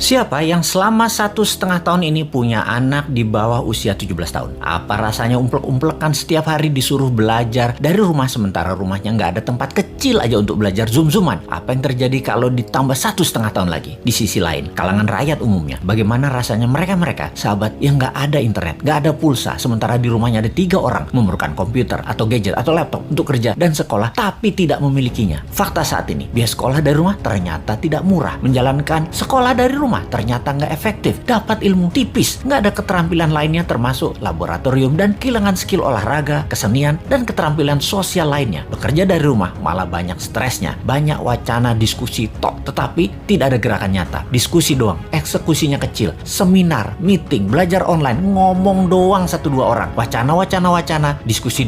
Siapa yang selama 1,5 tahun ini punya anak di bawah usia 17 tahun? Apa rasanya umplek-umplekan setiap hari disuruh belajar dari rumah sementara rumahnya nggak ada tempat kecil aja untuk belajar zoom-zooman? Apa yang terjadi kalau ditambah 1,5 tahun lagi? Di sisi lain, kalangan rakyat umumnya, bagaimana rasanya mereka sahabat yang nggak ada internet, nggak ada pulsa, sementara di rumahnya ada 3 orang memerlukan komputer atau gadget atau laptop untuk kerja dan sekolah, tapi tidak memilikinya. Fakta saat ini, biaya sekolah dari rumah ternyata tidak murah. Menjalankan sekolah dari rumah ternyata nggak efektif, dapat ilmu tipis, nggak ada keterampilan lainnya termasuk laboratorium dan kehilangan skill olahraga, kesenian, dan keterampilan sosial lainnya. Bekerja dari rumah malah banyak stresnya, banyak wacana diskusi tok, tetapi tidak ada gerakan nyata. Diskusi doang, eksekusinya kecil, seminar, meeting, belajar online, ngomong doang 1-2 orang, wacana, diskusi.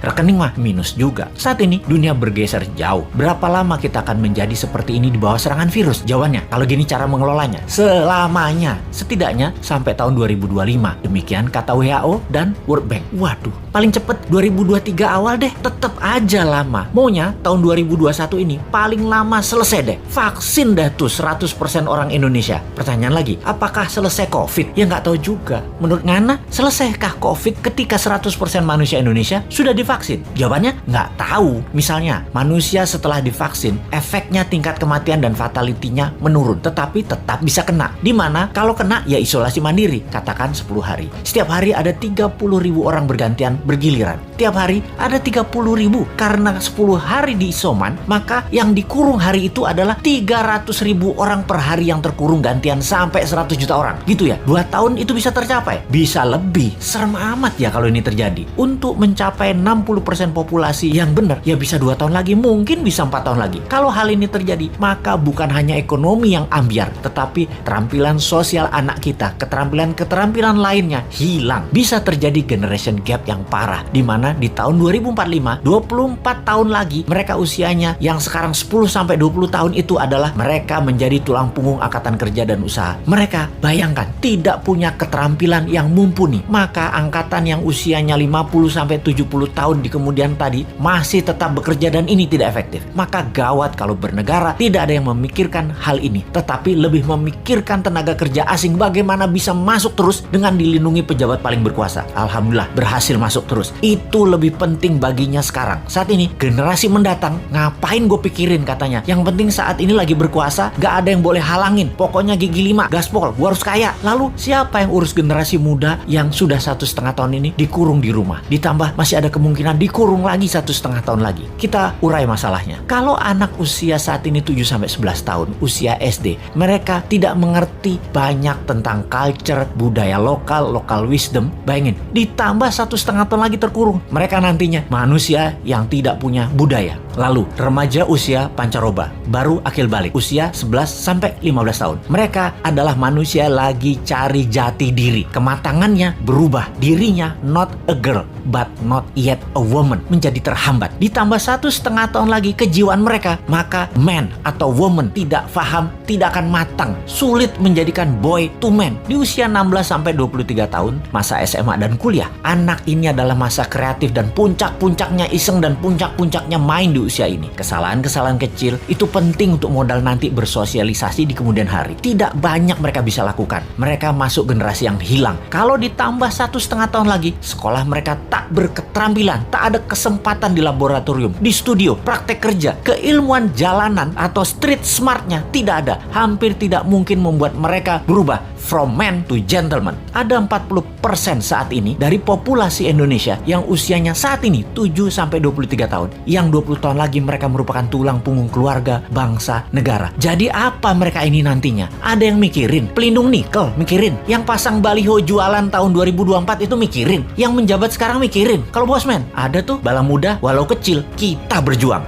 Rekening mah minus juga. Saat ini dunia bergeser jauh. Berapa lama kita akan menjadi seperti ini di bawah serangan virus? Jawabannya, kalau gini cara mengelolanya, selamanya, setidaknya sampai tahun 2025. Demikian kata WHO dan World Bank. Waduh, paling cepet 2023 awal deh. Tetap aja lama. Maunya tahun 2021 ini paling lama selesai deh. Vaksin dah tuh 100% orang Indonesia. Pertanyaan lagi, apakah selesai COVID? Ya nggak tahu juga. Menurut Ngana, selesaikah COVID ketika 100% manusia Indonesia sudah divaksin? Jawabannya nggak tahu. Misalnya, manusia setelah divaksin, efeknya tingkat kematian dan fatality-nya menurun, tetapi tetap bisa kena. Dimana kalau kena ya isolasi mandiri, katakan 10 hari. Setiap hari ada 30.000 orang bergantian bergiliran. Tiap hari ada 30.000. Karena 10 hari di isoman, maka yang dikurung hari itu adalah 300.000 orang per hari yang terkurung gantian sampai 100 juta orang. Gitu ya, 2 tahun itu bisa tercapai? Bisa lebih. Serem amat ya kalau ini terjadi. Untuk mencapai 60% populasi yang benar, ya bisa 2 tahun lagi, mungkin bisa 4 tahun lagi. Kalau hal ini terjadi, maka bukan hanya ekonomi yang ambiar, tetapi keterampilan sosial anak kita, keterampilan lainnya hilang. Bisa terjadi generation gap yang parah, di mana di tahun 2045, 24 tahun lagi, mereka usianya yang sekarang 10-20 tahun itu adalah mereka menjadi tulang punggung angkatan kerja dan usaha. Mereka, bayangkan, tidak punya keterampilan yang mumpuni. Maka angkatan yang usianya 50-70 tahun di kemudian tadi masih tetap bekerja dan ini tidak efektif. Maka gawat kalau bernegara tidak ada yang memikirkan hal ini, tetapi lebih memikirkan tenaga kerja asing bagaimana bisa masuk terus dengan dilindungi pejabat paling berkuasa. Alhamdulillah berhasil masuk terus. Itu lebih penting baginya sekarang. Saat ini generasi mendatang ngapain gue pikirin katanya. Yang penting saat ini lagi berkuasa, gak ada yang boleh halangin. Pokoknya gigi 5, gaspol, gue harus kaya. Lalu siapa yang urus generasi muda yang sudah 1,5 tahun ini dikurung di rumah? Ditambah masih ada kemungkinan dikurung lagi 1,5 tahun lagi. Kita urai masalahnya. Kalau anak usia saat ini 7-11 tahun, usia SD, mereka tidak mengerti banyak tentang culture, budaya lokal wisdom. Bayangin, ditambah 1,5 tahun lagi terkurung. Mereka nantinya manusia yang tidak punya budaya. Lalu remaja usia pancaroba, baru akil balik, usia 11-15 tahun. Mereka adalah manusia lagi cari jati diri. Kematangannya berubah. Dirinya not a girl, but not yet a woman. Menjadi terhambat. Ditambah 1,5 tahun lagi kejiwaan mereka, maka man atau woman tidak paham, tidak akan matang. Sulit menjadikan boy to man. Di usia 16-23 tahun, masa SMA dan kuliah, anak ini adalah masa kreatif dan puncak-puncaknya iseng dan puncak-puncaknya main di usia ini. Kesalahan-kesalahan kecil itu penting untuk modal nanti bersosialisasi di kemudian hari. Tidak banyak mereka bisa lakukan. Mereka masuk generasi yang hilang. Kalau ditambah 1,5 tahun lagi, sekolah mereka tak berketerampilan, tak ada kesempatan di laboratorium, di studio, praktek kerja, keilmuan jalanan atau street smartnya tidak ada. Hampir tidak mungkin membuat mereka berubah from man to gentleman. Ada 40% saat ini dari populasi Indonesia yang usianya saat ini 7-23 tahun. Yang 20 tahun lagi mereka merupakan tulang punggung keluarga, bangsa, negara. Jadi apa mereka ini nantinya? Ada yang mikirin pelindung nikel, mikirin. Yang pasang baliho jualan tahun 2024 itu mikirin. Yang menjabat sekarang mikirin. Kalau bosman, ada tuh bala muda walau kecil, kita berjuang.